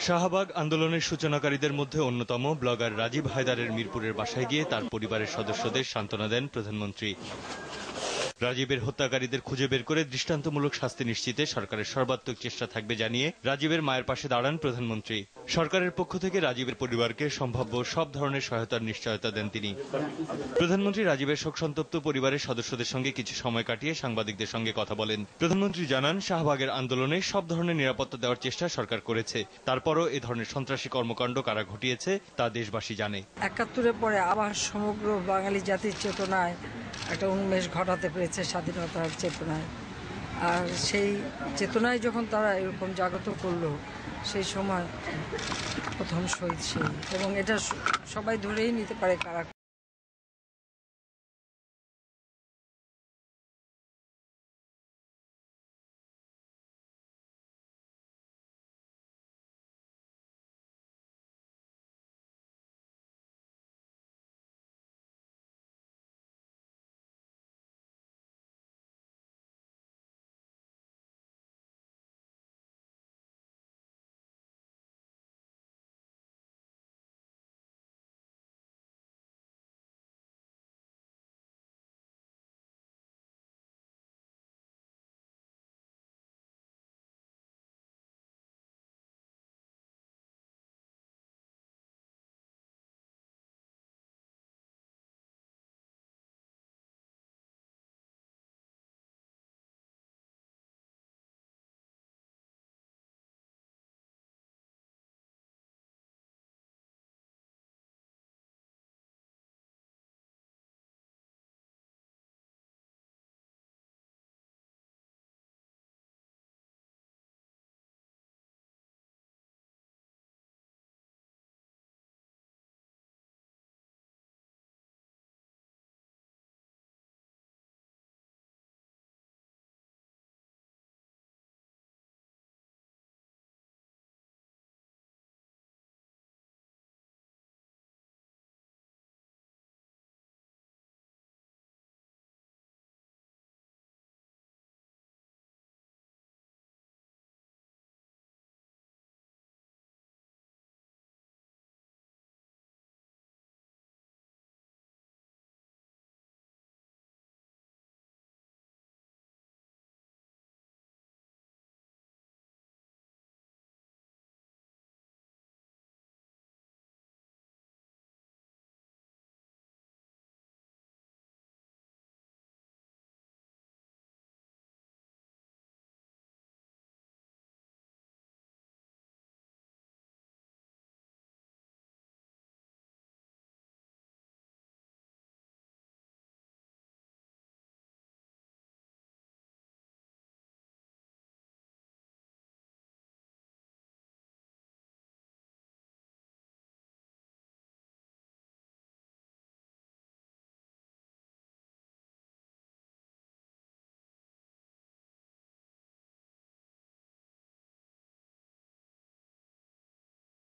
শাহবাগ আন্দোলনের সূচনাকারীদের মধ্যে অন্যতম ব্লগার রাজীব হায়দারের মিরপুরের বাসায় গিয়ে তার পরিবারের সদস্যদের সান্ত্বনা দেন প্রধানমন্ত্রী। রাজীবের হত্যাকারীদের খুঁজে বের করে দৃষ্টান্তমূলক শাস্তি নিশ্চিতে সরকারের সর্বাত্মক চেষ্টা থাকবে জানিয়ে রাজীবের মায়ের পাশে দাঁড়ান প্রধানমন্ত্রী। সরকারের পক্ষ থেকে রাজীবের পরিবারকে সম্ভাব্য সব ধরনের সহায়তার নিশ্চয়তা দেন তিনি। প্রধানমন্ত্রী রাজীবের শোকসন্তপ্ত পরিবারের সদস্যদের সঙ্গে কিছু সময় কাটিয়ে সাংবাদিকদের সঙ্গে কথা বলেন। প্রধানমন্ত্রী জানান, শাহবাগের আন্দোলনে সব ধরনের নিরাপত্তা দেওয়ার চেষ্টা সরকার করেছে, তারপরও এ ধরনের সন্ত্রাসী কর্মকাণ্ড কারা ঘটিয়েছে তা দেশবাসী জানে। ৭১-এর পরে আবার সমগ্র বাঙালি জাতির চেতনায় একটা উন্মেষ ঘটাতে পেরেছে, স্বাধীনতার চেতনায়। আর সেই চেতনায় যখন তারা এরকম জাগ্রত করলো, সেই সময় প্রথম শহীদ সেই, এবং এটা সবাই ধরেই নিতে পারে কারা